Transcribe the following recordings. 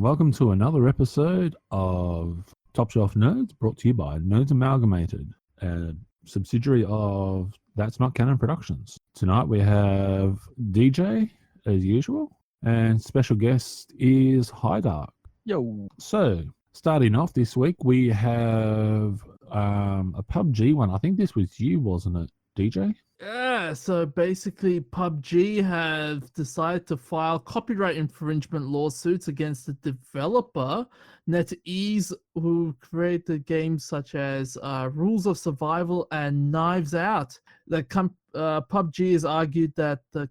welcome to another episode of Top Shelf Nerds, brought to you by Nerds Amalgamated, a subsidiary of That's Not Canon Productions. Tonight we have DJ, as usual, and special guest is Dark. Yo. So, starting off this week, we have a PUBG one. I think this was you, wasn't it, DJ? Yeah, so basically PUBG have decided to file copyright infringement lawsuits against the developer NetEase, who created games such as Rules of Survival and Knives Out. PUBG has argued that the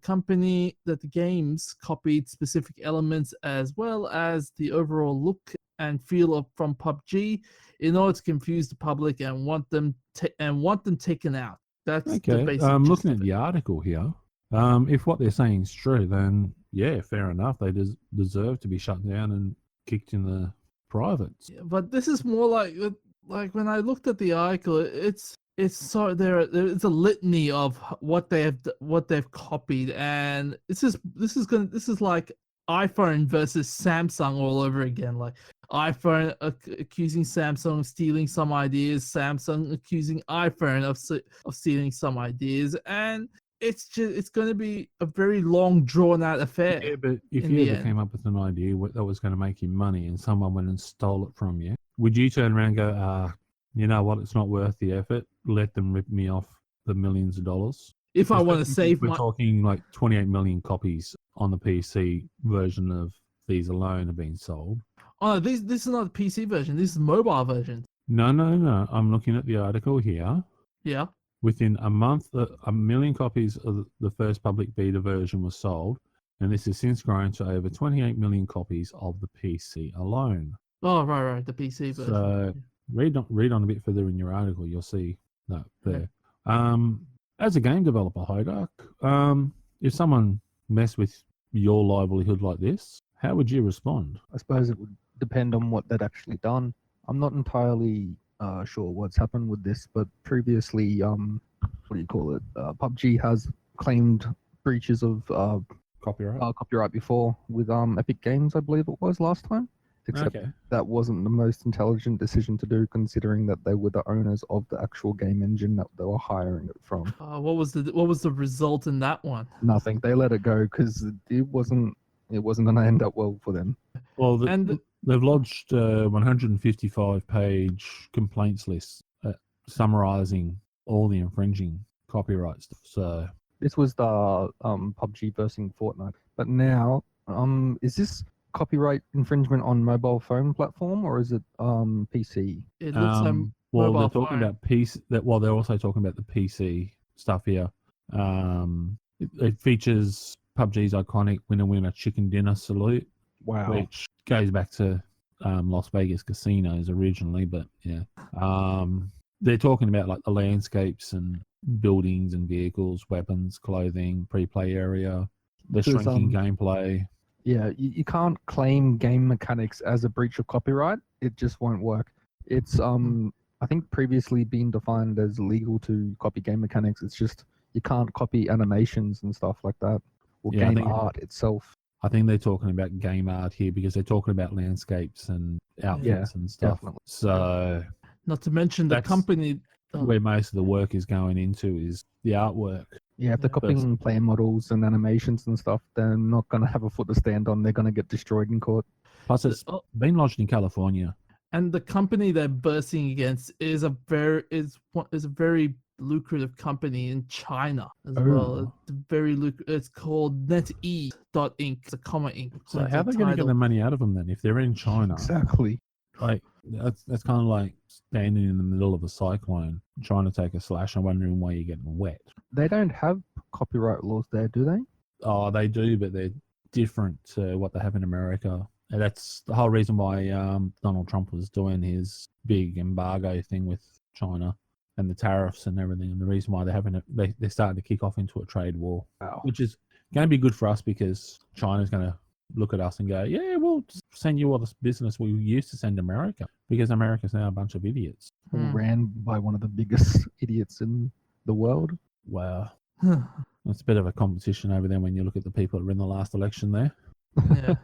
games copied specific elements as well as the overall look and feel from PUBG in order to confuse the public and want them taken out. That's okay. I'm looking at the article here. If what they're saying is true, then yeah, fair enough. They deserve to be shut down and kicked in the privates. Yeah, but this is more like when I looked at the article, it's so there's a litany of what they've copied, and this is like iPhone versus Samsung all over again. Like iPhone accusing Samsung of stealing some ideas, Samsung accusing iPhone of stealing some ideas, and it's going to be a very long, drawn out affair. Yeah, but if you ever came up with an idea that was going to make you money, and someone went and stole it from you, would you turn around and go, you know what, it's not worth the effort, let them rip me off the millions of dollars? If I want to save we're talking like 28 million copies on the PC version of these alone have been sold. Oh, this is not the PC version. This is mobile version. No. I'm looking at the article here. Yeah. Within a month, 1 million copies of the first public beta version was sold, and this has since grown to over 28 million copies of the PC alone. Oh, right, the PC version. So read on a bit further in your article, you'll see that there. Yeah. As a game developer, Hodak, if someone messed with your livelihood like this, how would you respond? I suppose it would depend on what they'd actually done. I'm not entirely sure what's happened with this, but previously, PUBG has claimed breaches of copyright before with Epic Games, I believe it was last time. Except that wasn't the most intelligent decision to do, considering that they were the owners of the actual game engine that they were hiring it from. What was the result in that one? Nothing. They let it go because it wasn't going to end up well for them. Well, they've lodged 155-page complaints list summarizing all the infringing copyright stuff. So this was the PUBG versus Fortnite, but now is this copyright infringement on mobile phone platform, or is it PC? It looks like well, mobile they're talking phone. about PC. They're also talking about the PC stuff here. It features PUBG's iconic winner chicken dinner salute. Wow, which goes back to Las Vegas casinos originally, but yeah. They're talking about like the landscapes and buildings and vehicles, weapons, clothing, pre-play area, the shrinking gameplay. Yeah, you can't claim game mechanics as a breach of copyright. It just won't work. It's I think previously been defined as legal to copy game mechanics. It's just you can't copy animations and stuff like that, or game art itself. I think they're talking about game art here because they're talking about landscapes and outfits and stuff. Definitely. So, not to mention the company where most of the work is going into is the artwork. Yeah, if they're copying player models and animations and stuff, they're not going to have a foot to stand on. They're going to get destroyed in court. Plus, it's been lodged in California. And the company they're bursting against is a very lucrative company in China as well. It's very lucrative. It's called NetEase.inc. It's a comma inc. So how are they going to get the money out of them then if they're in China? Exactly. Like that's kind of like standing in the middle of a cyclone, trying to take a slash and wondering why you're getting wet. They don't have copyright laws there, do they? Oh, they do, but they're different to what they have in America. And that's the whole reason why Donald Trump was doing his big embargo thing with China and the tariffs and everything. And the reason why they're starting to kick off into a trade war, which is going to be good for us because China's going to look at us and go, yeah, we'll send you all this business we used to send America because America's now a bunch of idiots. Ran by one of the biggest idiots in the world. Wow. It's a bit of a competition over there when you look at the people that were in the last election there. Yeah.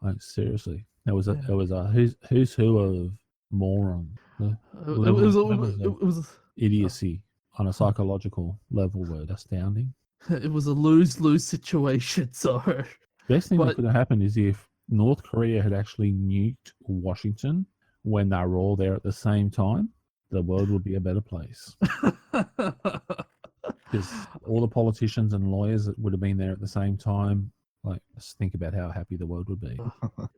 Like, seriously. It was a Yeah. it was a who's who of moron. The levels of it was idiocy on a psychological level were astounding. it was a lose-lose situation. So, Best thing that but could have happened is if North Korea had actually nuked Washington when they were all there at the same time, the world would be a better place. Because all the politicians and lawyers that would have been there at the same time, like, just think about how happy the world would be.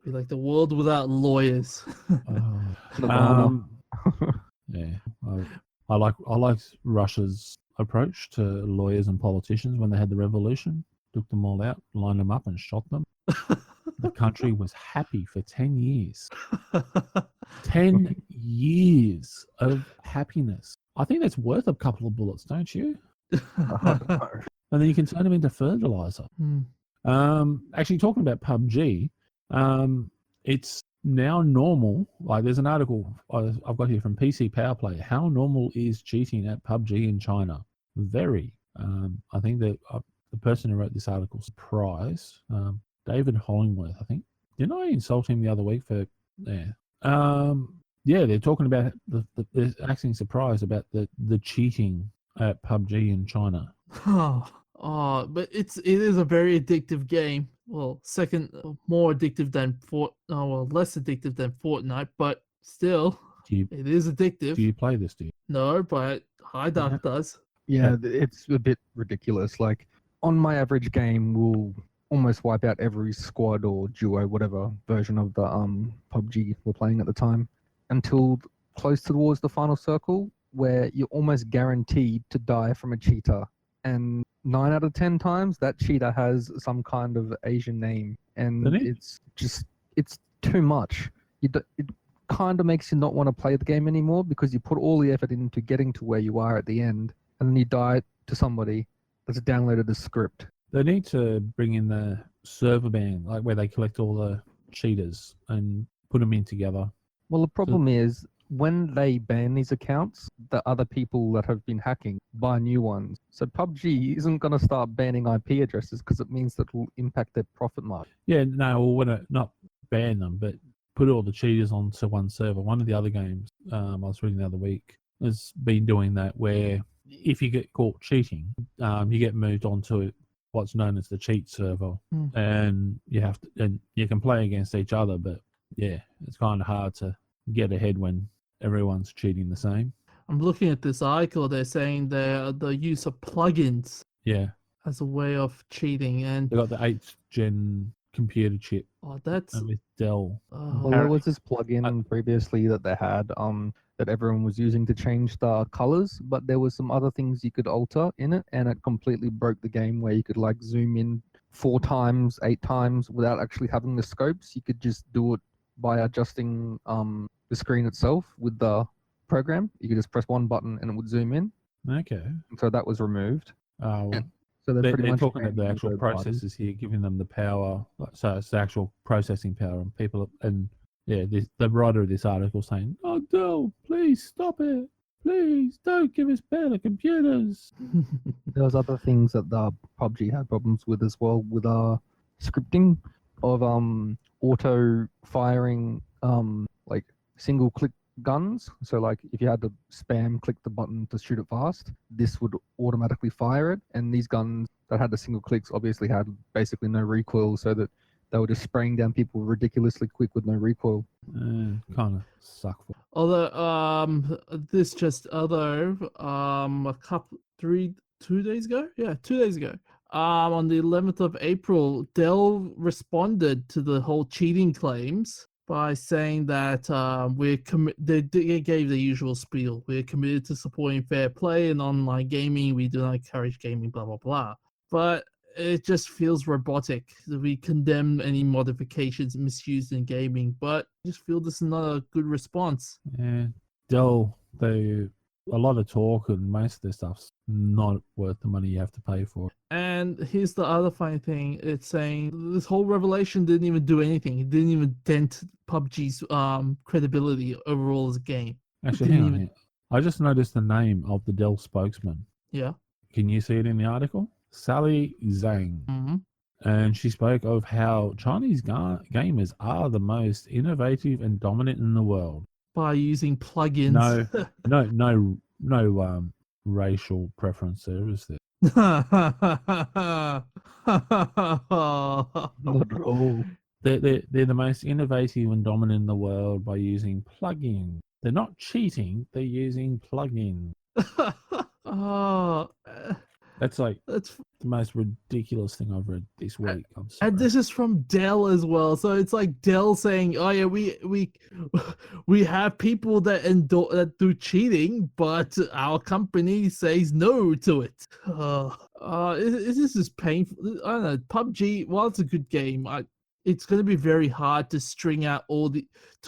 be like the world without lawyers. Oh. Nirvana. Yeah, I like Russia's approach to lawyers and politicians when they had the revolution. Took them all out, lined them up, and shot them. The country was happy for 10 years. 10 years of happiness. I think that's worth a couple of bullets, don't you? And then you can turn them into fertilizer. Actually, talking about PUBG, it's now normal. Like, there's an article I've got here from PC Power Play. How normal is cheating at PUBG in China? Very. I think that the person who wrote this article, surprise, David Hollingworth, I think. Didn't I insult him the other week for? Yeah, they're talking about they're acting surprised about the cheating at PUBG in China. But it is a very addictive game. Well, more addictive than less addictive than Fortnite, but still, it is addictive. Do you play this, do you? No, but High Dark does. Yeah, it's a bit ridiculous. Like, on my average game, we'll almost wipe out every squad or duo, whatever version of the PUBG we're playing at the time, until close towards the final circle, where you're almost guaranteed to die from a cheater. And 9 out of 10 times, that cheater has some kind of Asian name, and it's too much. It kind of makes you not want to play the game anymore, because you put all the effort into getting to where you are at the end, and then you die to somebody that's downloaded the script. They need to bring in the server ban, like where they collect all the cheaters and put them in together. Well, the problem is, when they ban these accounts, the other people that have been hacking buy new ones. So PUBG isn't going to start banning IP addresses, because it means that it will impact their profit margin. Yeah, no, well, not ban them, but put all the cheaters onto one server. One of the other games I was reading the other week has been doing that, where if you get caught cheating, you get moved onto what's known as the cheat server, and you can play against each other. But yeah, it's kind of hard to get ahead when everyone's cheating the same. I'm looking at this article. They're saying the use of plugins, as a way of cheating, and they got the 8th gen computer chip. That's with Dell. Well, there was this plugin previously that they had that everyone was using to change the colors, but there was some other things you could alter in it, and it completely broke the game, where you could like zoom in 4 times, 8 times without actually having the scopes. You could just do it by adjusting the screen itself with the program. You could just press one button and it would zoom in. Okay. And so that was removed. So they're talking about the actual processors here, giving them the power. So it's the actual processing power, and people, and the writer of this article saying, "Oh, Dell, please stop it. Please don't give us better computers." There was other things that the PUBG had problems with as well, with scripting of auto firing like single click guns. So like if you had to spam click the button to shoot it fast, this would automatically fire it. And these guns that had the single clicks obviously had basically no recoil, so that they were just spraying down people ridiculously quick with no recoil. Kind of suck. Although a couple 2 days ago, 2 days ago, on the 11th of April, Dell responded to the whole cheating claims by saying that they gave the usual spiel. We're committed to supporting fair play and online gaming. We do not encourage gaming, blah, blah, blah. But it just feels robotic. We condemn any modifications misused in gaming, but I just feel this is not a good response. Yeah. Dell, a lot of talk, and most of their stuff's not worth the money you have to pay for. And here's the other funny thing. It's saying this whole revelation didn't even do anything. It didn't even dent PUBG's credibility overall as a game. Actually, hang on here. I just noticed the name of the Dell spokesman. Yeah. Can you see it in the article? Sally Zhang. Mm-hmm. and she spoke of how Chinese gamers are the most innovative and dominant in the world. By using plugins. No racial preference there, is there? Not at all. They're the most innovative and dominant in the world by using plugins. They're not cheating; they're using plugins. Oh, That's like that's the most ridiculous thing I've read this week. I'm sorry. and this is from Dell as well. So it's like Dell saying, "Oh yeah, we have people that that do cheating, but our company says no to it." This is painful. I don't know. PUBG, while it's a good game, it's going to be very hard to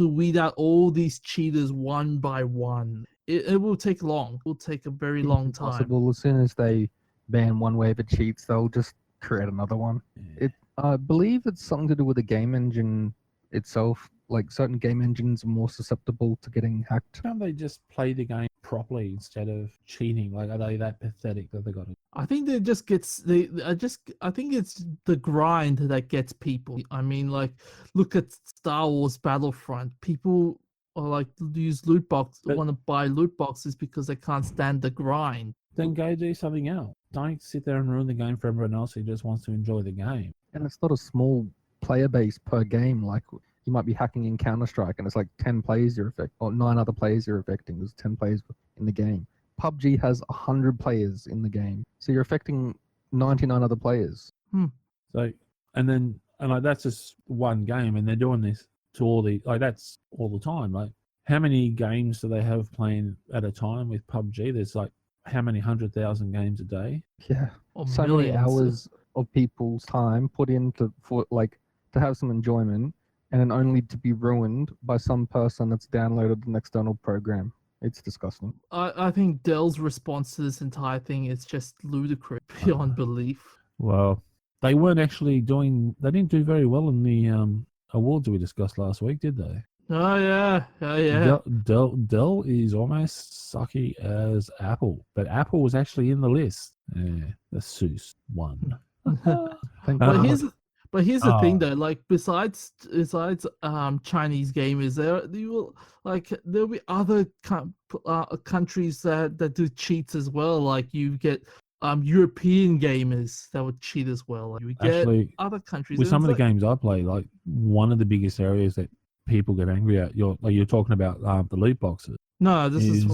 weed out all these cheaters one by one. It will take long. It will take a very long time. Possible. As soon as they ban one wave of cheats, they'll just create another one. Yeah. I believe it's something to do with the game engine itself. Like certain game engines are more susceptible to getting hacked. Can't they just play the game properly instead of cheating? Like, are they that pathetic that they got it? I think they just I think it's the grind that gets people. I mean, like, look at Star Wars Battlefront. People are like use want to buy loot boxes because they can't stand the grind. Then go do something else. Don't sit there and ruin the game for everyone else who just wants to enjoy the game. And it's not a small player base per game. Like you might be hacking in Counter-Strike and it's like 10 players you're affecting, or 9 other players you're affecting. There's 10 players in the game. PUBG has 100 players in the game. So you're affecting 99 other players. So, and like that's just one game, and they're doing this to all that's all the time. Like, how many games do they have playing at a time with PUBG? There's like how many 100,000 games a day? Yeah. Or So millions. many hours of people's time put into to have some enjoyment, and then only to be ruined by some person that's downloaded an external program. It's disgusting. I think Dell's response to this entire thing is just ludicrous beyond belief. Well, they weren't actually they didn't do very well in the awards we discussed last week, did they? Oh yeah. Dell is almost sucky as Apple, but Apple was actually in the list. Yeah, the Seuss won. Thank But God. here's the thing though, like besides Chinese gamers, there'll be other countries that do cheats as well. Like you get European gamers that would cheat as well. Like you get Actually, other countries with and some of it's the games I play, like one of the biggest areas that people get angry at, you're talking about the loot boxes. no, this is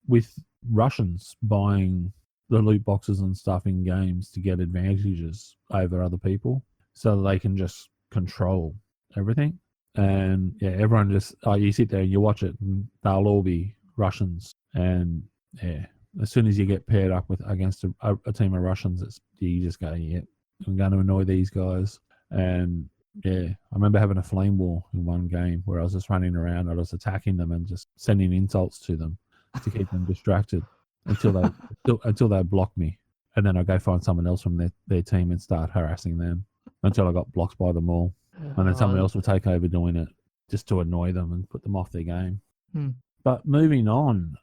with Russians buying the loot boxes and stuff in games to get advantages over other people, so they can just control everything. And yeah, everyone just you sit there and you watch it, and they'll all be Russians. And yeah, as soon as you get paired up against a team of Russians, you just go, yeah, I'm going to annoy these guys. And yeah, I remember having a flame war in one game where I was just running around, I was attacking them and just sending insults to them to keep them distracted until they block me, and then I go find someone else from their team and start harassing them until I got blocked by them all, and then someone else will take over doing it just to annoy them and put them off their game. But moving on,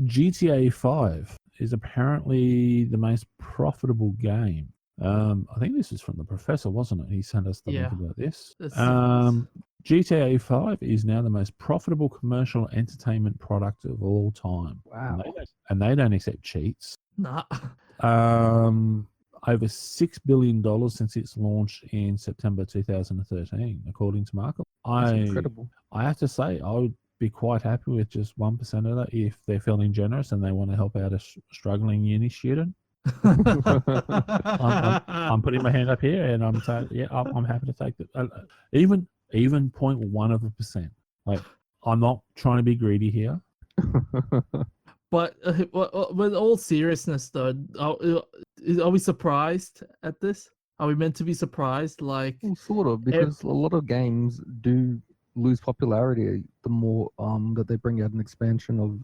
GTA 5 is apparently the most profitable game. I think this is from the professor, wasn't it? He sent us the link about this. GTA 5 is now the most profitable commercial entertainment product of all time. Wow. And they don't accept cheats. nah. Over $6 billion since its launch in September 2013, according to Market. That's incredible. I have to say, I would be quite happy with just 1% of that if they're feeling generous and they want to help out a struggling uni student. I'm putting my hand up here, and I'm saying, yeah, I'm happy to take that. Even 0.1%. Like, I'm not trying to be greedy here. But with all seriousness, though, are we surprised at this? Are we meant to be surprised? Like, Well, sort of, because a lot of games do lose popularity the more that they bring out an expansion of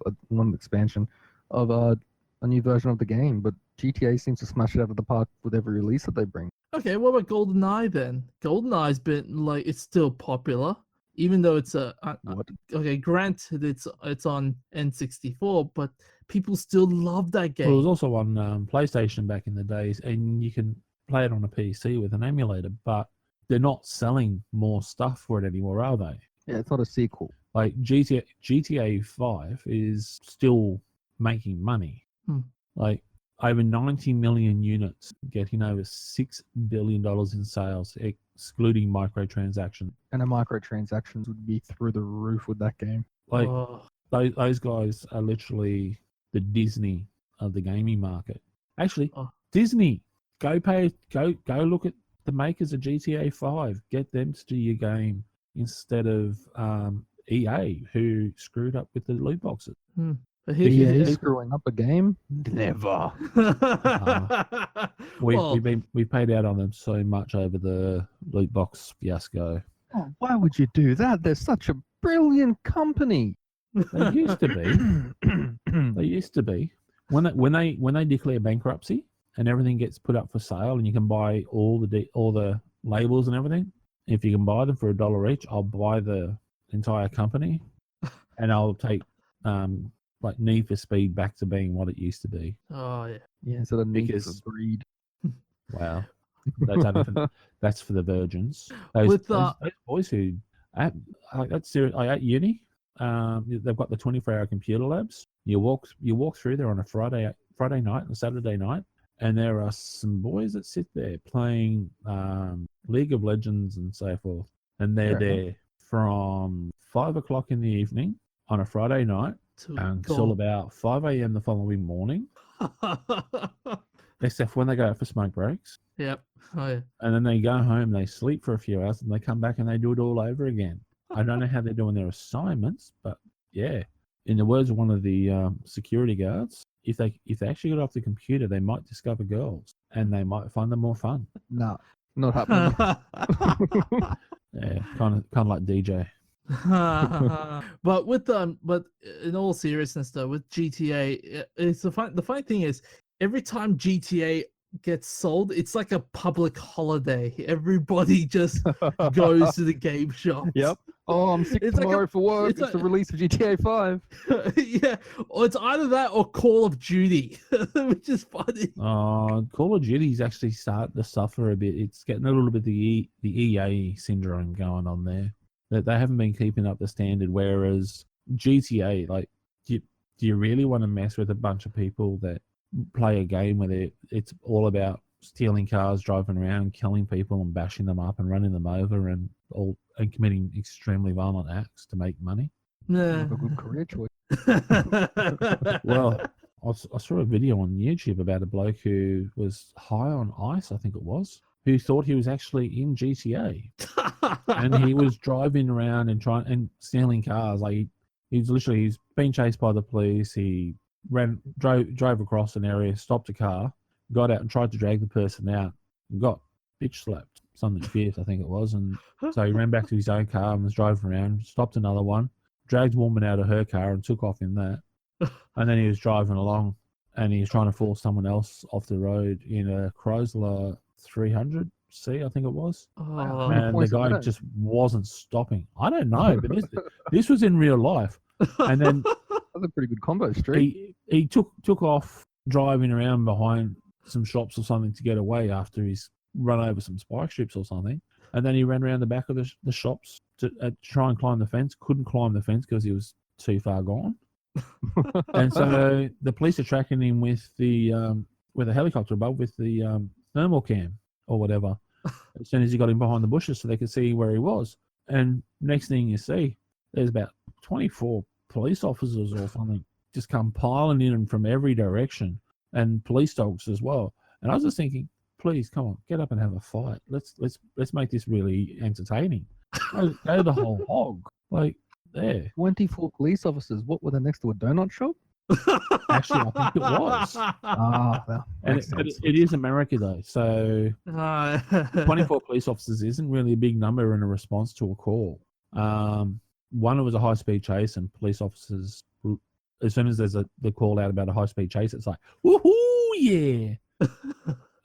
a new version of the game. But GTA seems to smash it out of the park with every release that they bring. okay, what about GoldenEye then? GoldenEye's been like, it's still popular. even though it's What? okay, granted it's on N64, but people still love that game. Well, it was also on PlayStation back in the days, and you can play it on a PC with an emulator, but they're not selling more stuff for it anymore, are they? Yeah, it's not a sequel. Like GTA 5 is still making money. Hmm. Like over 90 million units, getting over $6 billion in sales, excluding microtransactions. And the microtransactions would be through the roof with that game. Like Oh. those guys are literally the Disney of the gaming market. Actually, Oh. Disney, go look at the makers of GTA 5. Get them to do your game instead of EA, who screwed up with the loot boxes. But EA screwing up a game? Never. We paid out on them so much over the loot box fiasco. Oh, why would you do that? They're such a brilliant company. They used to be. They used to be. When they declare bankruptcy and everything gets put up for sale, and you can buy all the labels and everything. If you can buy them for $1 each, I'll buy the entire company, and I'll take like Need for Speed back to being what it used to be. Oh yeah. Yeah, so the need for Because- greed. Wow, that's for the virgins. With, Those boys who that's serious. At uni, they've got the 24-hour computer labs. You walk through there on a Friday night and Saturday night, and there are some boys that sit there playing League of Legends and so forth, and they're there from 5 o'clock in the evening on a Friday night until about 5 a.m. the following morning, except when they go out for smoke breaks. Yep. Oh yeah. And then they go home, they sleep for a few hours, and they come back and they do it all over again. I don't know how they're doing their assignments, but yeah. In the words of one of the security guards, if they actually got off the computer, they might discover girls, and they might find them more fun. No, not happening. Yeah, kind of like DJ. but in all seriousness though, with GTA, it's the funny thing is every time GTA gets sold, it's like a public holiday. Everybody just goes to the game shop. Yep. Oh, I'm sick It's like tomorrow for work. it's It's the like- release of GTA 5. Yeah, or it's either that or Call of Duty, which is funny. Call of Duty's actually starting to suffer a bit. It's getting a little bit the EA syndrome going on there. That they haven't been keeping up the standard. Whereas GTA, like, do you really want to mess with a bunch of people that play a game where it's all about stealing cars, driving around, killing people, and bashing them up and running them over, and committing extremely violent acts to make money? Yeah. A good career choice. Well, I saw a video on YouTube about a bloke who was high on ice, I think it was, who thought he was actually in GTA, and he was driving around and stealing cars. Like he's been chased by the police. He drove across an area, stopped a car, got out and tried to drag the person out, and got bitch slapped, something fierce, I think it was. And so he ran back to his own car and was driving around, stopped another one, dragged a woman out of her car and took off in that. And then he was driving along, and he was trying to force someone else off the road in a Chrysler 300C, I think it was. Oh, many And the points of guy that? just wasn't stopping. I don't know, but this was in real life. And then That's a pretty good combo streak. he took off driving around behind some shops or something to get away after he's run over some spike strips or something. And then he ran around the back of the shops to try and climb the fence. Couldn't climb the fence because he was too far gone. And so the police are tracking him with a helicopter above with the thermal cam or whatever. As soon as he got him behind the bushes so they could see where he was. And next thing you see, there's about 24 police officers or something just come piling in from every direction, and police dogs as well. And I was just thinking, please come on, get up and have a fight. Let's make this really entertaining. Go the whole hog. Like there. 24 police officers. What were they next to a donut shop? Actually, I think it was. Well, And makes sense. it is America though, so 24 police officers isn't really a big number in a response to a call. One, it was a high-speed chase, and police officers, as soon as there's the call out about a high-speed chase, it's like, woohoo, yeah.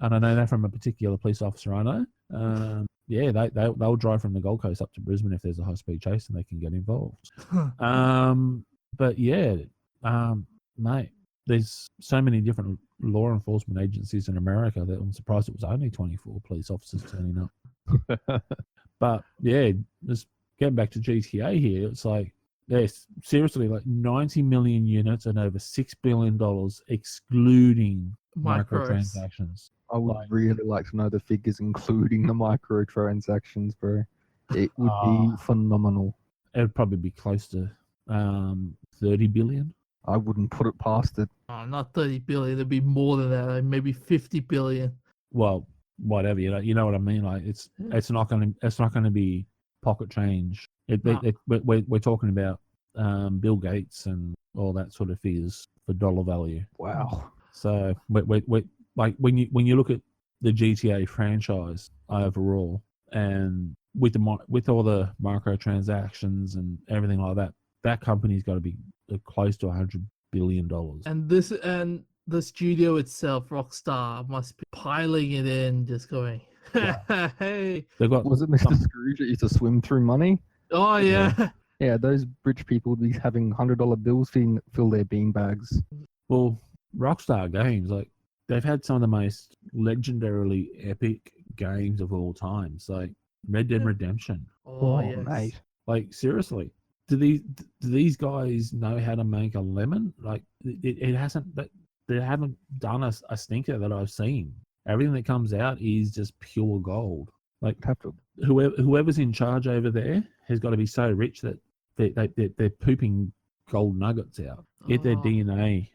And I know that from a particular police officer I know. yeah, they'll drive from the Gold Coast up to Brisbane if there's a high speed chase and they can get involved. But yeah, mate, there's so many different law enforcement agencies in America that I'm surprised it was only 24 police officers turning up. But yeah, just getting back to GTA here, it's like, yes, seriously, like 90 million units and over $6 billion excluding microtransactions. I would really like to know the figures, including the microtransactions, bro. It would be phenomenal. It'd probably be close to 30 billion. I wouldn't put it past it. Oh, not 30 billion. It'd be more than that. Like maybe 50 billion. Well, whatever, you know what I mean. Like it's not gonna be pocket change. We're talking about Bill Gates and all that sort of figures for dollar value. Wow. So we like when you look at the GTA franchise overall, and with all the microtransactions and everything like that, that company's got to be close to $100 billion. And the studio itself, Rockstar, must be piling it in, just going, hey. Was it Mr. Scrooge that used to swim through money? Oh, yeah. Yeah, those rich people would be having $100 bills fill their bean bags. Well, Rockstar Games, like, they've had some of the most legendarily epic games of all time. Like Red Dead Redemption. Oh, yes. Mate. Like, seriously, do these guys know how to make a lemon? Like, it hasn't. They haven't done a stinker that I've seen. Everything that comes out is just pure gold. Like, whoever's in charge over there has got to be so rich that they're pooping gold nuggets out. Get their DNA,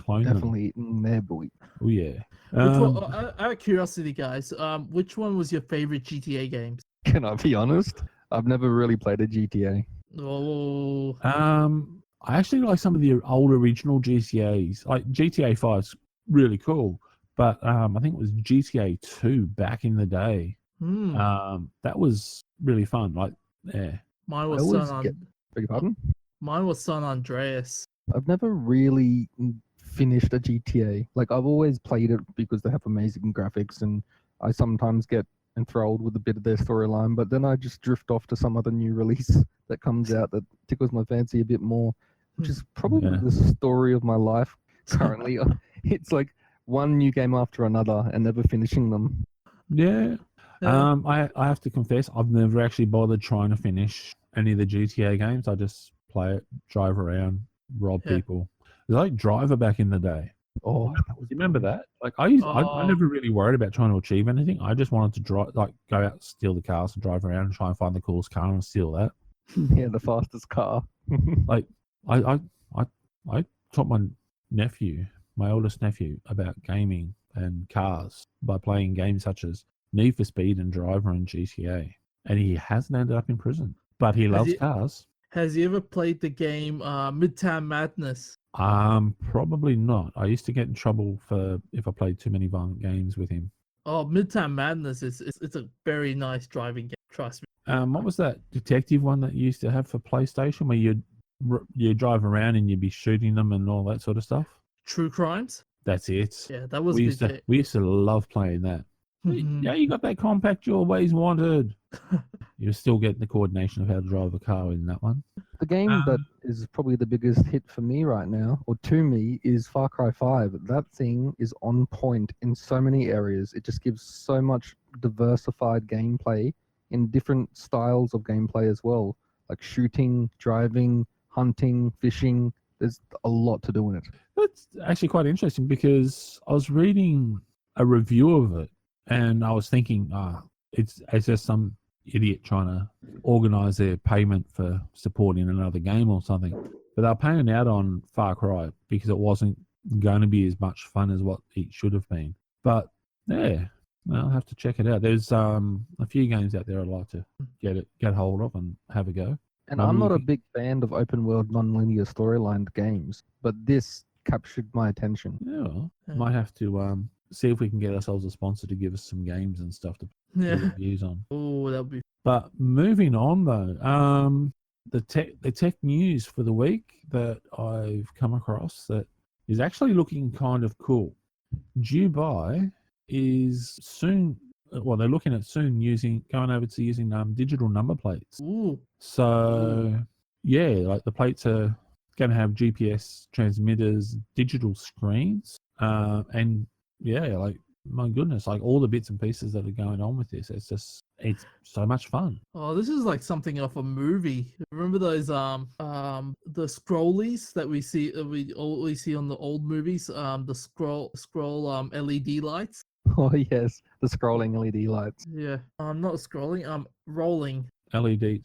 clone Definitely eating their boy. Oh yeah. Out of curiosity, guys, which one was your favorite GTA games? Can I be honest? I've never really played a GTA. Oh. I actually like some of the old original GTAs. Like GTA 5's really cool, but I think it was GTA 2 back in the day. That was really fun. Like, yeah. Mine was Beg your pardon? Mine was San Andreas. I've never really finished a GTA. Like, I've always played it because they have amazing graphics, and I sometimes get enthralled with a bit of their storyline, but then I just drift off to some other new release that comes out that tickles my fancy a bit more, which is probably the story of my life currently. It's like one new game after another and never finishing them. Yeah. I have to confess, I've never actually bothered trying to finish any of the GTA games. I just play it, drive around, rob people. It was like Driver back in the day. Oh, you remember that? Like I never really worried about trying to achieve anything. I just wanted to drive, like go out, steal the cars, and drive around and try and find the coolest car and steal that. Yeah, the fastest car. Like I taught my oldest nephew, about gaming and cars by playing games such as Need for Speed and Driver and GTA, and he hasn't ended up in prison. But he loves cars. Has he ever played the game Midtown Madness? Probably not. I used to get in trouble if I played too many violent games with him. Oh, Midtown Madness it's a very nice driving game. Trust me. What was that detective one that you used to have for PlayStation, where you drive around and you'd be shooting them and all that sort of stuff? True Crimes. That's it. Yeah, that was. We used to love playing that. Yeah, you got that compact you always wanted. You're still getting the coordination of how to drive a car in that one. The game that is probably the biggest hit for me right now, or to me, is Far Cry 5. That thing is on point in so many areas. It just gives so much diversified gameplay in different styles of gameplay as well, like shooting, driving, hunting, fishing. There's a lot to do in it. That's actually quite interesting because I was reading a review of it and I was thinking, it's just some idiot trying to organize their payment for supporting another game or something. But they're paying out on Far Cry because it wasn't going to be as much fun as what it should have been. But yeah, I'll have to check it out. There's a few games out there I'd like to get hold of and have a go. And I'm not a big fan of open world non-linear storyline games, but this captured my attention. Yeah, might have to see if we can get ourselves a sponsor to give us some games and stuff to put reviews on. Oh, that'll be. But moving on though, the tech news for the week that I've come across that is actually looking kind of cool. Dubai is soon well, they're looking at soon going over to using digital number plates. Ooh. So yeah, like the plates are going to have GPS transmitters, digital screens, and yeah, like my goodness, like all the bits and pieces that are going on with this, it's so much fun. Oh, this is like something off a movie. Remember those the scrollies that we always see on the old movies? The scroll LED lights. Oh yes, the scrolling LED lights. Yeah. Not scrolling. Rolling. LED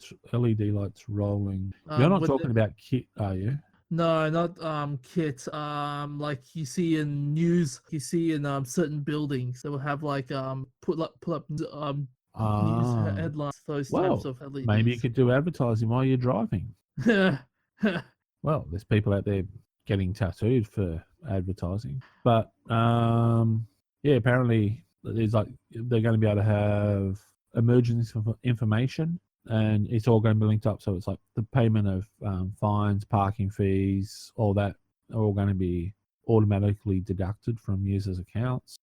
lights rolling. You're not with talking the- about kit, are you? No, not kit. Like you see in news, you see in certain buildings that will have like pull up news Ah, headlines. Those well, types of LEDs. maybe you could do advertising while you're driving. Well, there's people out there getting tattooed for advertising, but yeah, apparently there's like they're going to be able to have emergency information, and it's all going to be linked up. So it's like the payment of fines, parking fees, all that are all going to be automatically deducted from users' accounts.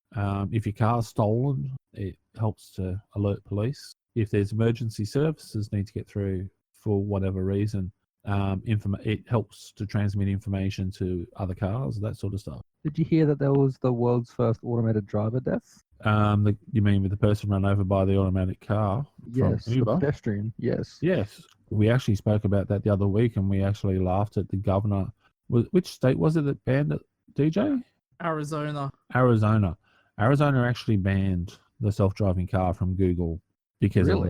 If your car's stolen, it helps to alert police. If there's emergency services need to get through for whatever reason, it helps to transmit information to other cars, that sort of stuff. Did you hear that there was the world's first automated driver death? You mean with the person run over by the automatic car from Yes, the Uber? pedestrian. Yes. Yes, we actually spoke about that the other week, and we actually laughed at the governor. Which state was it that banned it, DJ? Arizona. Arizona. Arizona actually banned the self-driving car from Google because of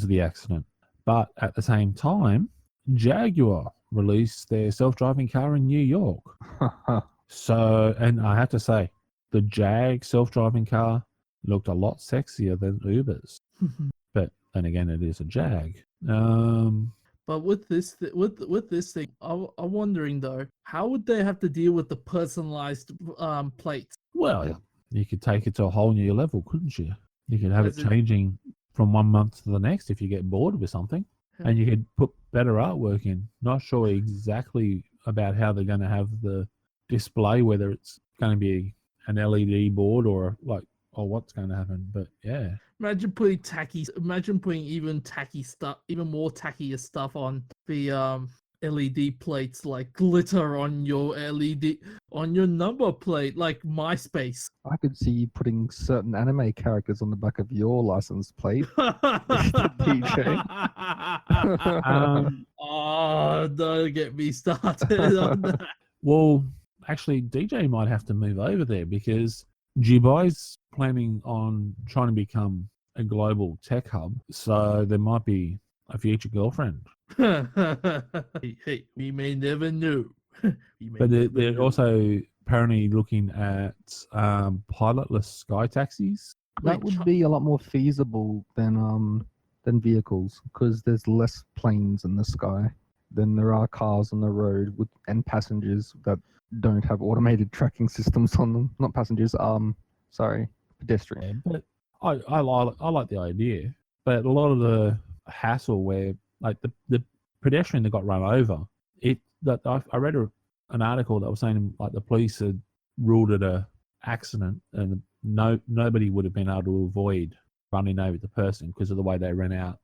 the accident. But at the same time, Jaguar released their self-driving car in New York. So, and I have to say, the Jag self-driving car looked a lot sexier than Uber's. But then again, it is a Jag. But with this with this thing, I'm wondering though, how would they have to deal with the personalized plates? Well, you could take it to a whole new level, couldn't you? You could have it As in- changing from 1 month to the next if you get bored with something. Yeah. And you could put better artwork in. Not sure exactly about how they're going to have the display, whether it's going to be an LED board or what's going to happen. But yeah. Imagine putting even more tackier stuff on the LED plates, like glitter on your number plate, like MySpace. I could see you putting certain anime characters on the back of your license plate. DJ. Oh, don't get me started on that. Well, actually, DJ might have to move over there because Dubai's planning on trying to become a global tech hub. So there might be a future girlfriend. Hey, we may never know. But they're also apparently looking at pilotless sky taxis. That would be a lot more feasible than vehicles because there's less planes in the sky than there are cars on the road and passengers that don't have automated tracking systems on them. Not passengers, pedestrian. Yeah, but I like the idea. But a lot of the hassle where like the pedestrian that got run over, I read an article that was saying like the police had ruled it a accident and nobody would have been able to avoid running over the person because of the way they ran out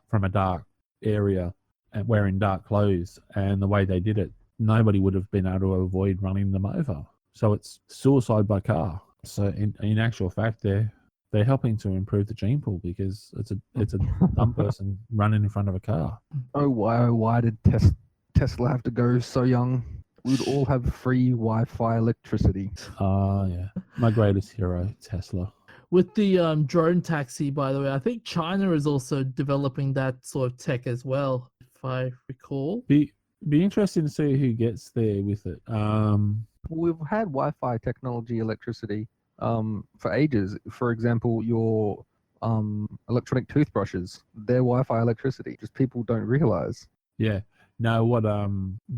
from a dark area and wearing dark clothes, and the way they did it, nobody would have been able to avoid running them over. So it's suicide by car. So in actual fact, they're helping to improve the gene pool because it's a dumb person running in front of a car. Oh, why did Tesla have to go so young? We'd all have free Wi-Fi electricity. Yeah. My greatest hero, Tesla. With the drone taxi, by the way, I think China is also developing that sort of tech as well, if I recall. Be interesting to see who gets there with it. We've had Wi-Fi technology, electricity, for ages. For example, your electronic toothbrushes, they're Wi-Fi electricity. Just people don't realize. Yeah. No, what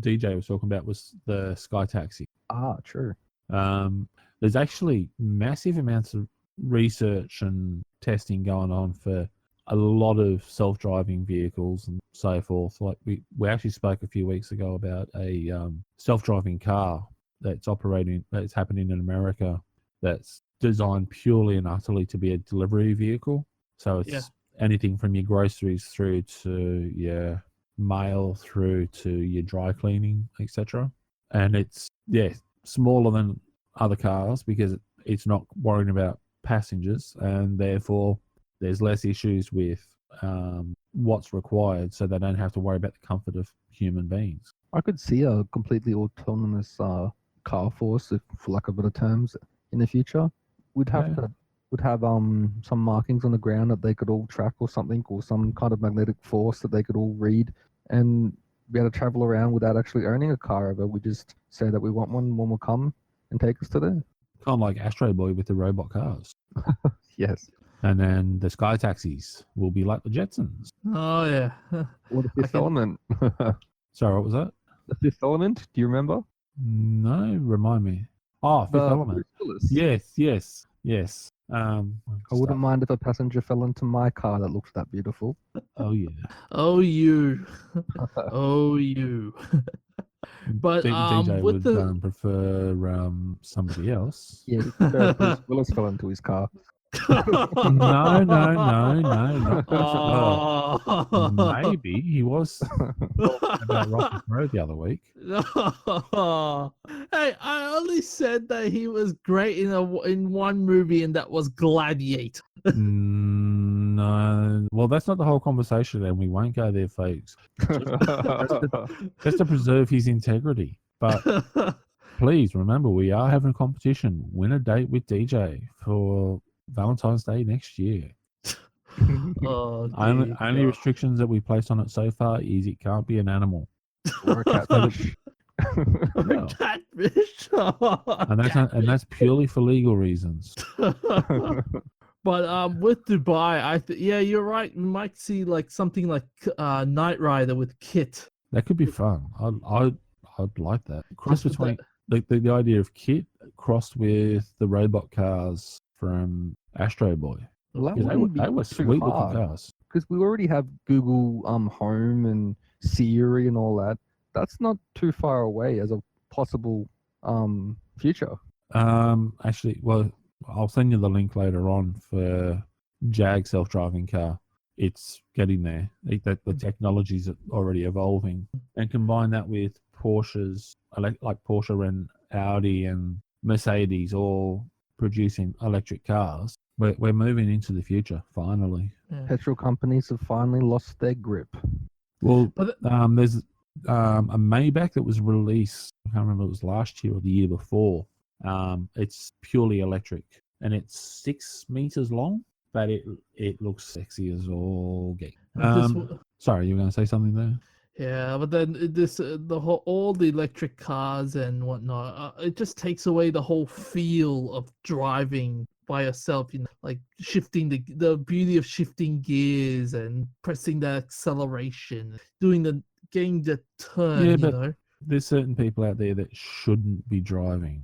DJ was talking about was the Sky Taxi. Ah, true. There's actually massive amounts of research and testing going on for a lot of self-driving vehicles and so forth. Like we actually spoke a few weeks ago about a self-driving car that's happening in America that's designed purely and utterly to be a delivery vehicle. So it's Yeah. anything from your groceries through to your mail through to your dry cleaning, etc. And it's smaller than other cars because it's not worrying about passengers, and therefore there's less issues with what's required, so they don't have to worry about the comfort of human beings. I could see a completely autonomous car force, if, for lack of better terms, in the future. Would have some markings on the ground that they could all track or something, or some kind of magnetic force that they could all read and be able to travel around without actually owning a car ever. We just say that we want one will come and take us to there. Kind of like Astro Boy with the robot cars. Yes. And then the sky taxis will be like the Jetsons. Oh yeah. Or the Fifth Element. Sorry, what was that? The Fifth Element, do you remember? No, remind me. Oh, Fifth Element. Bruce Willis. Yes. I wouldn't mind if a passenger fell into my car that looks that beautiful. Oh yeah. Oh you. Oh you. But DJ with would prefer somebody else. Yeah, Bruce Willis fell into his car. No, not Oh. maybe he was about Rocky Road the other week. Hey, I only said that he was great in one movie, and that was Gladiator. No, well, that's not the whole conversation, and we won't go there, folks. Just to preserve his integrity. But please remember, we are having a competition. Win a date with DJ for Valentine's Day next year. Oh, only restrictions that we placed on it so far is it can't be an animal. Or a catfish. Well, catfish. and that's purely for legal reasons. But with Dubai, yeah, you're right. We might see like something like Knight Rider with Kit. That could be fun. I'd like that. Cross Just with between the idea of Kit crossed with the robot cars from Astro Boy. Well, that Because wouldn't be they were too sweet looking hard, cars. because we already have Google Home and Siri and all that. That's not too far away as a possible future. Actually, well, I'll send you the link later on for Jag self-driving car. It's getting there. The technology's already evolving, and combine that with Porsche's, like Porsche and Audi and Mercedes, all producing electric cars. We're moving into the future finally. Yeah. Petrol companies have finally lost their grip. Well, But there's a Maybach that was released. I can't remember if it was last year or the year before. It's purely electric, and it's 6 meters long, but it looks sexy as all get. Sorry, you were going to say something there? Yeah, but then all the electric cars and whatnot, it just takes away the whole feel of driving by yourself. You know, like shifting the beauty of shifting gears and pressing the acceleration, getting the turn. Yeah, you but know. There's certain people out there that shouldn't be driving.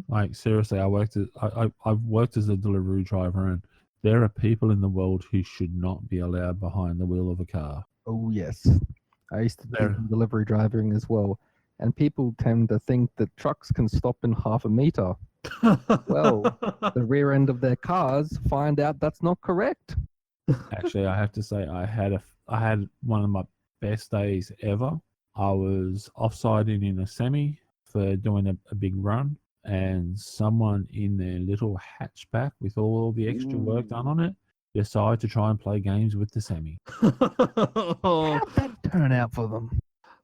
Like seriously, I've worked as a delivery driver, and there are people in the world who should not be allowed behind the wheel of a car. Oh yes, I used to do some delivery driving as well, and people tend to think that trucks can stop in half a meter. Well, the rear end of their cars find out that's not correct. Actually, I have to say I had one of my best days ever. I was offsiding in a semi for doing a big run, and someone in their little hatchback with all the extra work done on it decided to try and play games with the semi. How'd that turn out for them?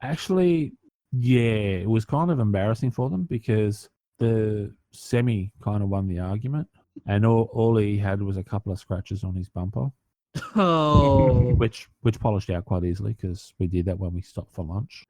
Actually, yeah, it was kind of embarrassing for them because the semi kind of won the argument, and all he had was a couple of scratches on his bumper. Oh, which polished out quite easily because we did that when we stopped for lunch.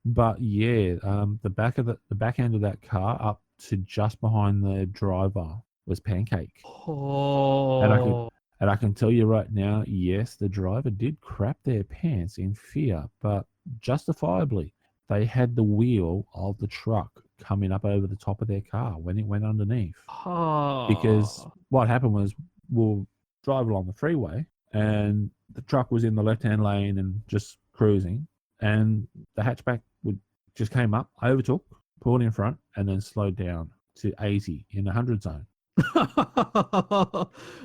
But yeah, the back end of that car up to just behind the driver was pancake. oh. And I can tell you right now, yes, the driver did crap their pants in fear, but justifiably, they had the wheel of the truck coming up over the top of their car when it went underneath. Because what happened was we'll drive along the freeway and the truck was in the left-hand lane and just cruising, and the hatchback just came up, overtook, pulled in front, and then slowed down to 80 in the 100 zone.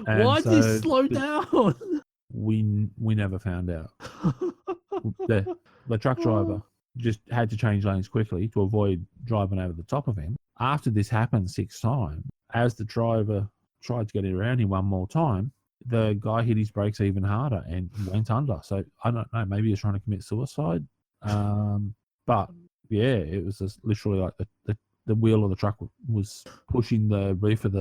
Why did he so slow down? We never found out. The truck driver just had to change lanes quickly to avoid driving over the top of him. After this happened 6 times, as the driver tried to get it around him one more time, the guy hit his brakes even harder and went under. So I don't know, maybe he was trying to commit suicide. But yeah, it was just literally like the wheel of the truck was pushing the roof of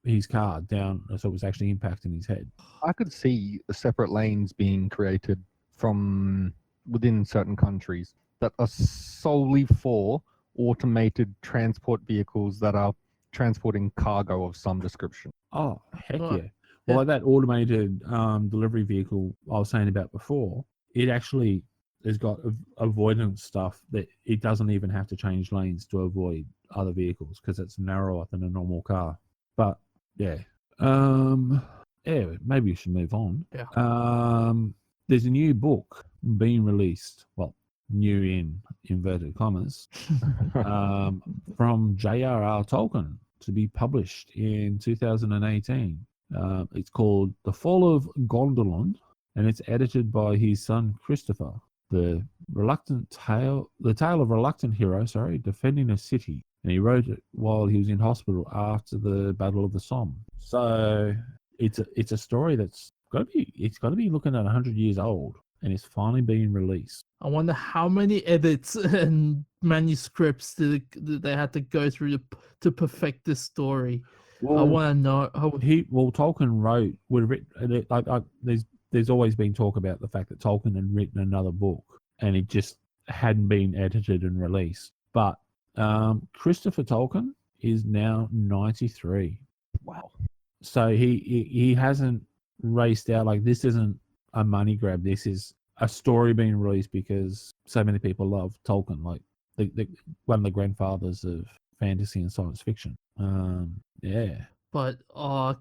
his car down, so it was actually impacting his head. I could see separate lanes being created from within certain countries that are solely for automated transport vehicles that are transporting cargo of some description. Oh, heck Right. yeah. Well, like that automated delivery vehicle I was saying about before, it actually has got avoidance stuff that it doesn't even have to change lanes to avoid other vehicles because it's narrower than a normal car. But yeah, maybe we should move on. Yeah. There's a new book being released. Well, new in inverted commas, from J.R.R. Tolkien to be published in 2018. It's called The Fall of Gondolin, and it's edited by his son Christopher. The tale of a reluctant hero, defending a city, and he wrote it while he was in hospital after the Battle of the Somme. So it's a story that's got to be looking at 100 years old, and it's finally being released. I wonder how many edits and manuscripts did they had to go through to perfect this story. I want to know. Tolkien would have written. There's always been talk about the fact that Tolkien had written another book and it just hadn't been edited and released. But Christopher Tolkien is now 93. Wow. So he hasn't raced out. Like, this isn't a money grab. This is a story being released because so many people love Tolkien, like one of the grandfathers of fantasy and science fiction. Yeah. But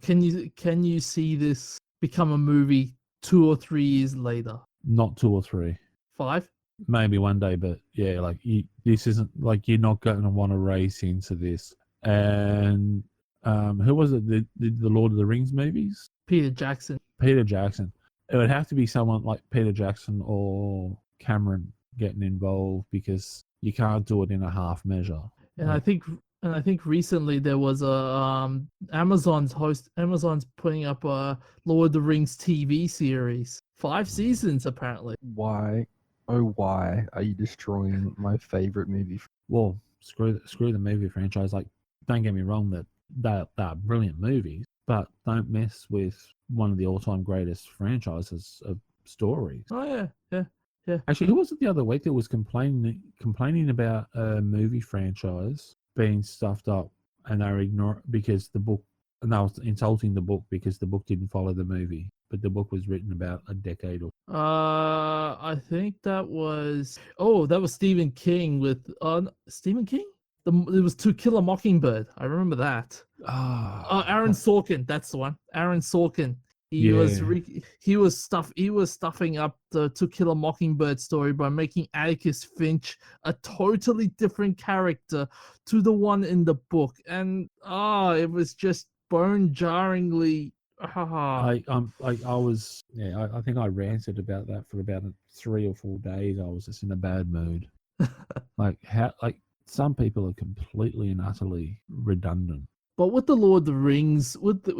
can you see this become a movie 2 or 3 years later? Not 2 or 3. 5? Maybe one day, but yeah, like this isn't like you're not going to want to race into this. And who was it? The Lord of the Rings movies? Peter Jackson. Peter Jackson. It would have to be someone like Peter Jackson or Cameron getting involved because you can't do it in a half measure. And I think recently there was a Amazon's putting up a Lord of the Rings TV series. 5 seasons apparently. Why? Oh, why are you destroying my favorite movie? Well, screw the movie franchise. Like, don't get me wrong, that they're brilliant movies, but don't mess with one of the all-time greatest franchises of stories. Oh yeah. Actually, who was it the other week that was complaining about a movie franchise being stuffed up, and they were ignoring because the book, and they was insulting the book because the book didn't follow the movie, but the book was written about a decade or. I think that was Stephen King with Stephen King. It was To Kill a Mockingbird. I remember that. Aaron Sorkin. That's the one. Aaron Sorkin. He was stuffing up the To Kill a Mockingbird story by making Atticus Finch a totally different character to the one in the book, and it was just bone-jarringly. I think I ranted about that for about 3 or 4 days. I was just in a bad mood. Some people are completely and utterly redundant. But with the Lord of the Rings, with the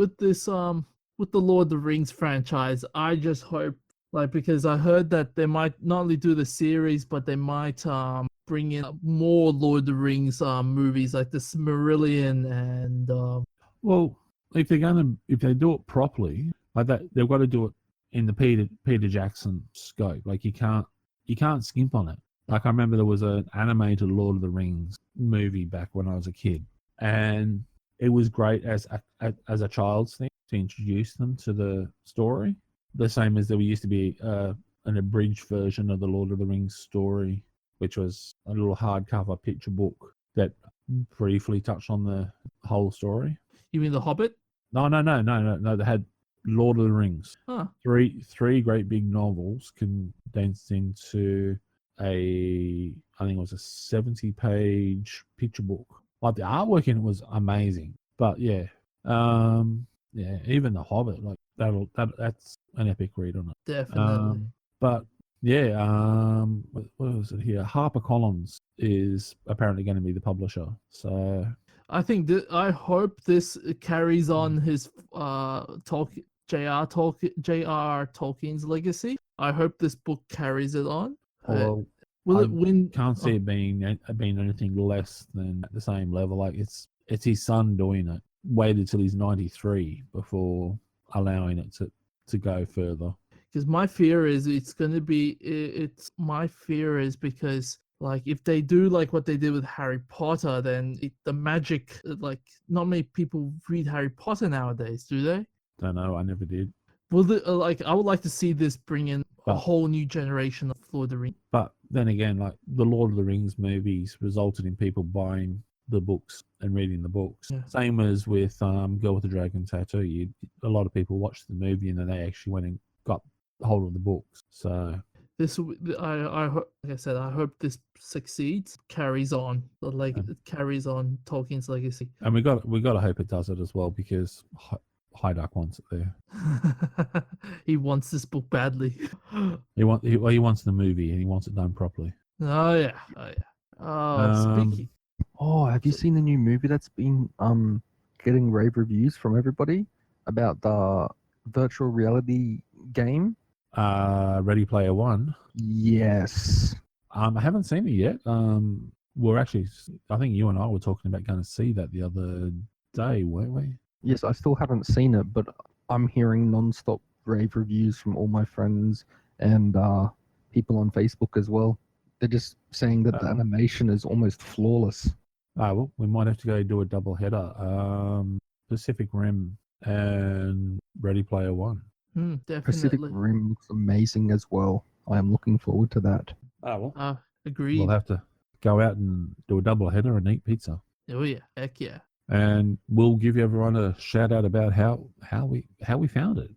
Lord of the Rings franchise, I just hope, because I heard that they might not only do the series, but they might bring in more Lord of the Rings movies, like the Silmarillion and. Well, if they do it properly, like that, they've got to do it in the Peter Jackson scope. Like, you can't skimp on it. Like, I remember there was an animated Lord of the Rings movie back when I was a kid, and it was great as a child's thing to introduce them to the story. The same as there used to be an abridged version of the Lord of the Rings story, which was a little hardcover picture book that briefly touched on the whole story. You mean The Hobbit? No. They had Lord of the Rings. Huh. Three great big novels condensed into I think it was a 70-page picture book. Like the artwork in it was amazing. But yeah, even The Hobbit, like that's an epic read on it. Definitely. But yeah, what was it here? HarperCollins is apparently going to be the publisher. So I think I hope this carries on his J.R. Tolkien's legacy. I hope this book carries it on. well, Will I it win? can't see it being anything less than at the same level. Like it's his son doing it. Waited till he's 93 before allowing it to go further. Because my fear is it's going to be. My fear is because like if they do like what they did with Harry Potter, then the magic like not many people read Harry Potter nowadays, do they? Don't know. I never did. Well, like I would like to see this bring in a whole new generation of Lord of the Rings. But then again, like the Lord of the Rings movies resulted in people buying the books and reading the books. Yeah. Same as with Girl with the Dragon Tattoo. A lot of people watched the movie and then they actually went and got hold of the books. So this, I hope, like I said, I hope this succeeds, carries on, like it carries on Tolkien's legacy. And we got to hope it does it as well because Hydark wants it there. He wants this book badly. He wants the movie and he wants it done properly. Oh yeah. Speaking. Oh, have you seen the new movie that's been getting rave reviews from everybody about the virtual reality game? Ready Player One. Yes. I haven't seen it yet. We're actually, I think you and I were talking about going to see that the other day, weren't we? Yes, I still haven't seen it, but I'm hearing non-stop rave reviews from all my friends and people on Facebook as well. They're just saying that the animation is almost flawless. Well, we might have to go do a double header. Pacific Rim and Ready Player One. Definitely. Pacific Rim looks amazing as well. I am looking forward to that. Agreed. We'll have to go out and do a double header and eat pizza. Oh yeah, heck yeah. And we'll give everyone a shout out about how we found it.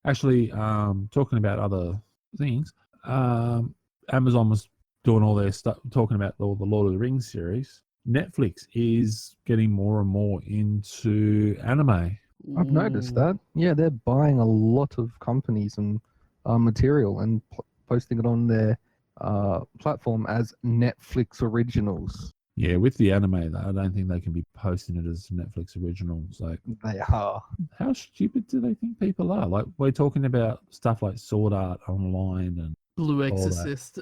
Actually, talking about other things, Amazon was doing all their stuff, talking about all the Lord of the Rings series. Netflix is getting more and more into anime. I've noticed that. Yeah, they're buying a lot of companies and material and posting it on their platform as Netflix originals. Yeah, with the anime, though, I don't think they can be posting it as Netflix originals. Like they are. How stupid do they think people are? Like we're talking about stuff like Sword Art Online and Blue Exorcist.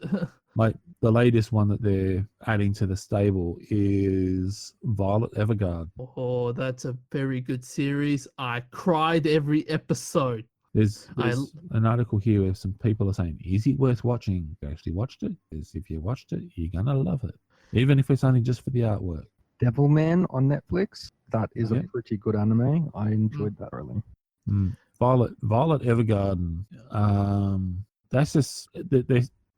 Like the latest one that they're adding to the stable is Violet Evergarden. Oh, that's a very good series. I cried every episode. There's an article here where some people are saying, is it worth watching? You actually watched it? Because if you watched it, you're going to love it. Even if it's only just for the artwork. Devilman on Netflix. That is a pretty good anime. I enjoyed that really. Violet Evergarden. That's just...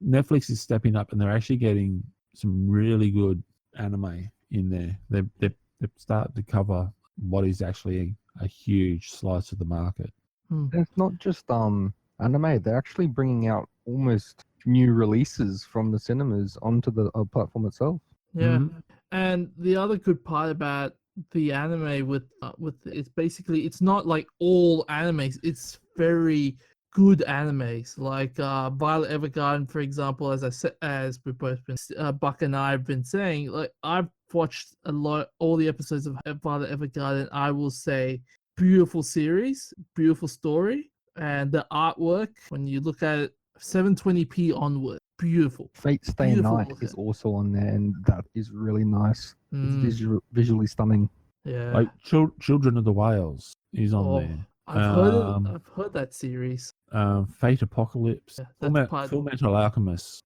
Netflix is stepping up and they're actually getting some really good anime in there. They've started to cover what is actually a huge slice of the market. It's not just anime. They're actually bringing out almost new releases from the cinemas onto the platform itself. Yeah, and the other good part about the anime with it's basically it's not like all animes. It's very good animes like Violet Evergarden, for example. As I said, as we've both been Buck and I have been saying, like I've watched all the episodes of Violet Evergarden. I will say, beautiful series, beautiful story, and the artwork. When you look at it, 720p onward, beautiful. Fate Stay Night is also on there, and that is really nice. It's visually stunning. Yeah, like Children of the Whales is on there. I've heard that series. Fate Apocalypse, Yeah, Full Metal Alchemist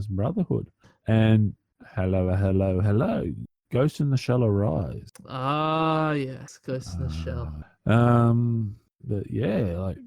Brotherhood, and hello, Ghost in the Shell Arise. Ah, yes, Ghost in the Shell. But yeah, like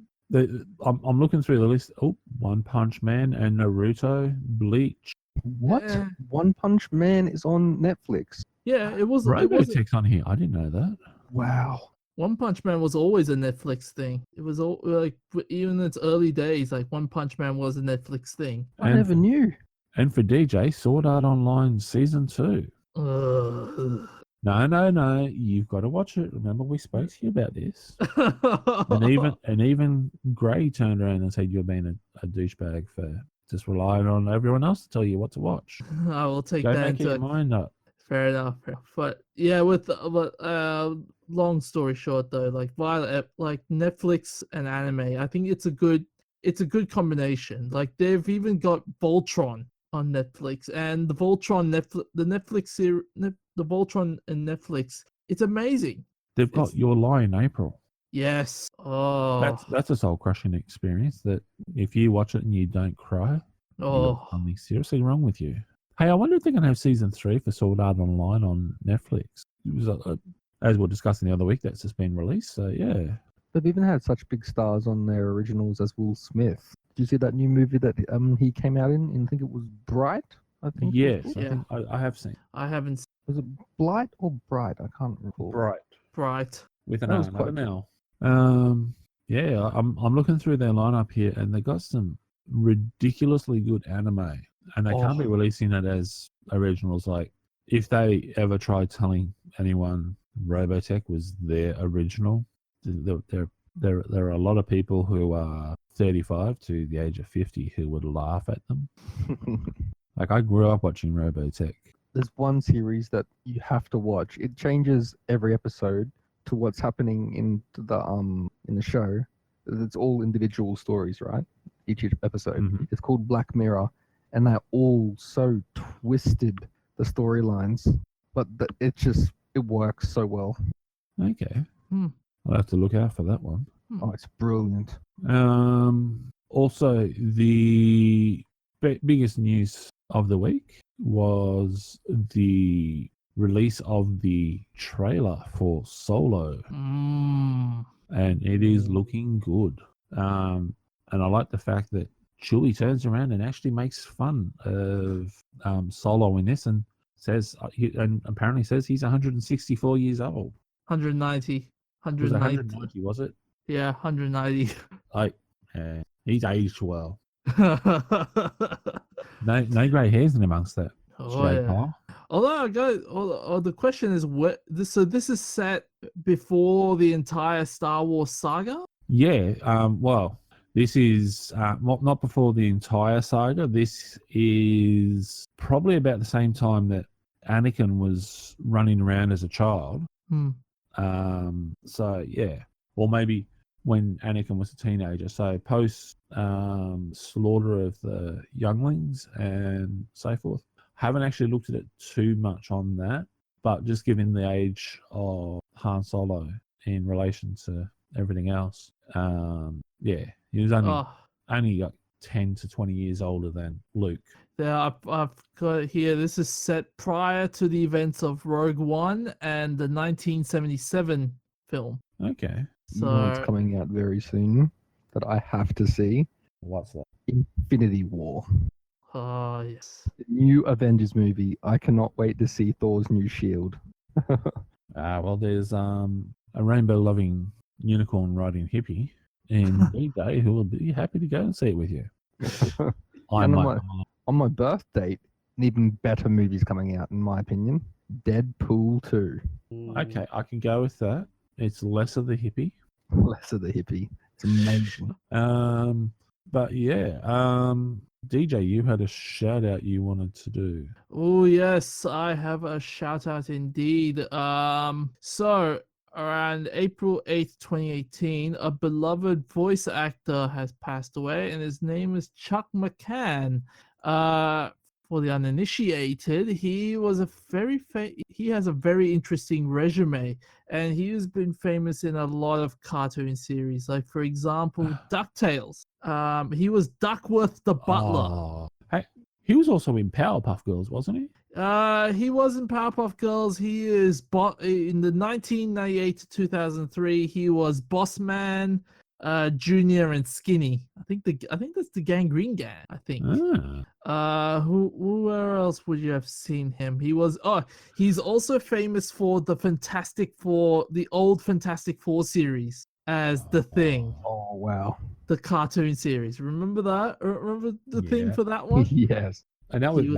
I'm looking through the list. Oh, One Punch Man and Naruto, Bleach. What? One Punch Man is on Netflix. Yeah, it was. Robotech's on here. I didn't know that. Wow. One Punch Man was always a Netflix thing. It was all like even in its early days, like One Punch Man was a Netflix thing. I And never for- knew. And for DJ, Sword Art Online Season 2. Ugh. No. You've got to watch it. Remember, we spoke to you about this. And even Gray turned around and said you're being a douchebag for just relying on everyone else to tell you what to watch. I will take Go that make your into mind up. fair enough. But yeah, long story short though, like like Netflix and anime, I think it's a good combination. Like they've even got Voltron on Netflix, and the Voltron the Voltron and Netflix, it's amazing. They've got It's- Your Lie in April. Yes. Oh. That's a soul crushing experience that if you watch it and you don't cry, you got something seriously wrong with you. Hey, I wonder if they're going to have season 3 for Sword Art Online on Netflix. It was, as we were discussing the other week, that's just been released. So yeah, They've even had such big stars on their originals as Will Smith. Did you see that new movie that he came out in? I think it was Bright. I think. yes, It was, I Yeah. think I have seen I haven't was it Blight or Bright? I can't recall. Bright. with an That R, was not quite an good. L. Yeah, I'm looking through their lineup here, and they got some ridiculously good anime, and they can't be Oh. releasing it as originals. Like if they ever tried telling anyone Robotech was their original, there are a lot of people who are 35 to the age of 50 who would laugh at them. Like I grew up watching Robotech. There's one series that you have to watch. It changes every episode to what's happening in the show. It's all individual stories, right? Each episode. Mhm. It's called Black Mirror, and they're all so twisted, the storylines, but it works so well. Okay, Hmm. I'll have to look out for that one. Oh, it's brilliant. Also, the biggest news of the week was the release of the trailer for Solo, Mm. and it is looking good. And I like the fact that Chewie turns around and actually makes fun of Solo in this, and apparently says he's 164 years old. 190. Was it 190. 190? Was it? Yeah, 190. Like, he's aged well. No grey hairs in amongst that. Oh, yeah. Paul. Although the question is, this is set before the entire Star Wars saga? Yeah. Well, this is not before the entire saga. This is probably about the same time that Anakin was running around as a child. Hmm. So yeah, or maybe when Anakin was a teenager. So post slaughter of the younglings and so forth. Haven't actually looked at it too much on that, but just given the age of Han Solo in relation to everything else, yeah, he was only like 10 to 20 years older than Luke. Yeah, I've got it here. This is set prior to the events of Rogue One and the 1977 film. Okay, You know what's So coming out very soon that I have to see? what's that? Infinity War. oh yes. The new Avengers movie. I cannot wait to see Thor's new shield. Well, there's a rainbow-loving unicorn riding hippie in D-Day who will be happy to go and see it with you. I And might. on my birth date, an even better movie's coming out, in my opinion. Deadpool 2. Okay, I can go with that. It's less of the hippie. Less of the hippie. It's amazing. But yeah, DJ, you had a shout out you wanted to do. Oh yes, I have a shout out indeed. So around April 8th, 2018, a beloved voice actor has passed away, and his name is Chuck McCann. For the uninitiated, he was he has a very interesting resume, and he has been famous in a lot of cartoon series, like for example, DuckTales. He was Duckworth the butler. Oh. Hey, he was also in Powerpuff Girls, wasn't he? He was in Powerpuff Girls. He is in the 1998 to 2003. He was Boss Man. Junior and Skinny. I think that's the Gangrene Gang. I think. Where else would you have seen him? He's also famous for the Fantastic Four, the old Fantastic Four series as the Thing, Oh wow. the cartoon series. Remember that? Remember the thing Yeah. for that one? Yes. And He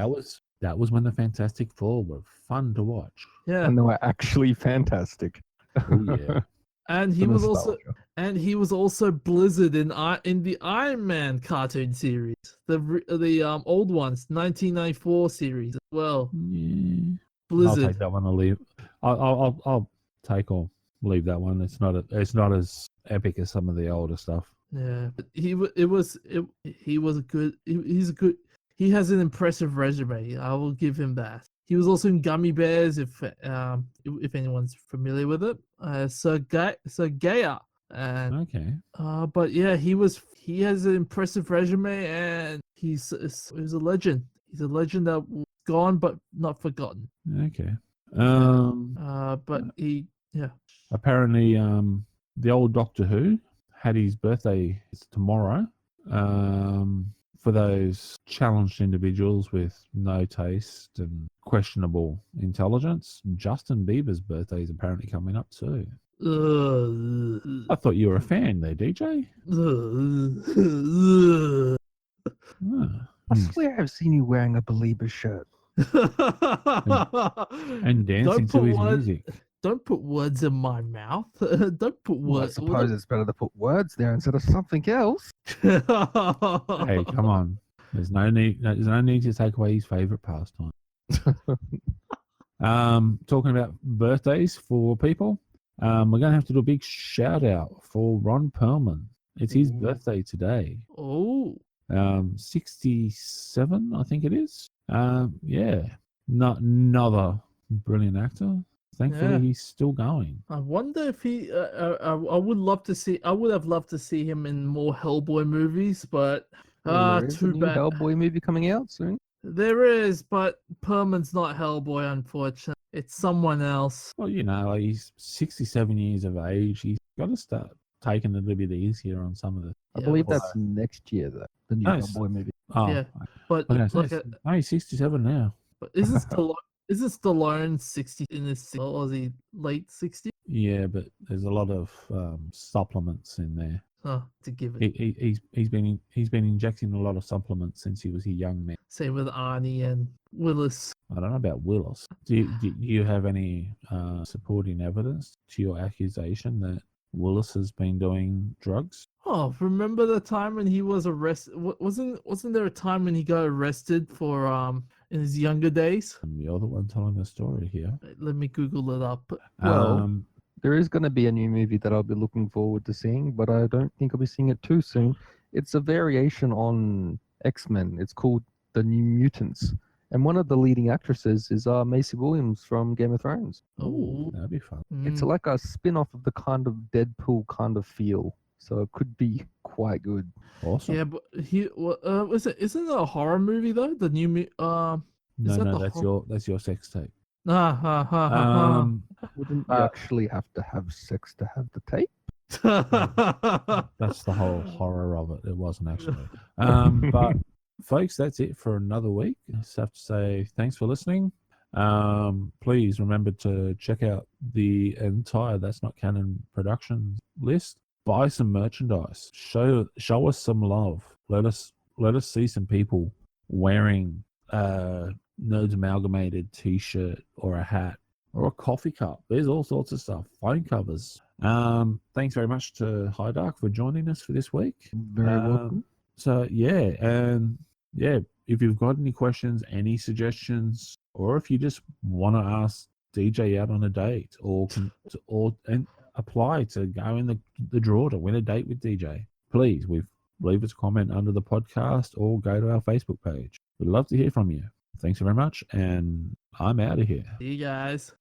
that was when the Fantastic Four were fun to watch. Yeah. And they were actually fantastic. Oh yeah. And he The was also nostalgia. Blizzard in the Iron Man cartoon series, the old ones, 1994 series as well. Yeah. I'll Blizzard. take that one. I'll leave. I'll take or leave that one. It's not as epic as some of the older stuff. Yeah, but he was a good. He has an impressive resume. I will give him that. He was also in Gummy Bears, if anyone's familiar with it. Sir Gaia. And Okay. but yeah, he has an impressive resume, and he's a legend. He's a legend that was gone but not forgotten. Okay. But he Apparently, the old Doctor Who had his birthday tomorrow. For those challenged individuals with no taste and questionable intelligence, Justin Bieber's birthday is apparently coming up too. I thought you were a fan there, DJ. I swear I've seen you wearing a Belieber shirt. And dancing to his music. Don't put words in my mouth. Don't put Well, I words. suppose it's better to put words there instead of something else. Hey, come on. There's no need to take away his favorite pastime. Talking about birthdays for people, we're going to have to do a big shout out for Ron Perlman. It's his birthday today. Oh. 67, I think it is. Yeah. Another brilliant actor. Thankfully, he's still going. I wonder if he. I would love to see. I would have loved to see him in more Hellboy movies, but There is a too new bad. Hellboy movie coming out soon. There is, but Perman's not Hellboy, unfortunately. It's someone else. Well, he's 67 years of age. He's got to start taking it a little bit easier on some of the. I believe that's next year, though. The new Hellboy movie. Oh, Yeah, but he's 67 now. But isn't Stallone 60 in his, or is he late 60? Yeah, but there's a lot of supplements in there. To give it. He's been injecting a lot of supplements since he was a young man. Same with Arnie and Willis. I don't know about Willis. Do you have any supporting evidence to your accusation that Willis has been doing drugs? Oh, remember the time when he was arrested? Wasn't there a time when he got arrested for in his younger days? You're the one telling the story here. Let me Google it up. Well, there is going to be a new movie that I'll be looking forward to seeing, but I don't think I'll be seeing it too soon. It's a variation on X-Men. It's called The New Mutants. And one of the leading actresses is Macy Williams from Game of Thrones. Oh, that'd be fun. It's like a spin-off of the kind of Deadpool kind of feel. So it could be quite good. Awesome. Yeah, but isn't it a horror movie though? The new No, that's your sex tape. Wouldn't you actually have to have sex to have the tape? That's the whole horror of it. It wasn't actually. But folks, that's it for another week. I just have to say thanks for listening. Please remember to check out the entire That's Not Canon Productions list. Buy some merchandise. Show us some love. Let us see some people wearing Nerds Amalgamated t-shirt or a hat or a coffee cup. There's all sorts of stuff. Phone covers. Thanks very much to High Dark for joining us for this week. Very welcome. So if you've got any questions, any suggestions, or if you just want to ask DJ out on a date or apply to go in the draw to win a date with DJ, please leave us a comment under the podcast or go to our Facebook page. We'd love to hear from you. Thanks very much, and I'm out of here. See you guys.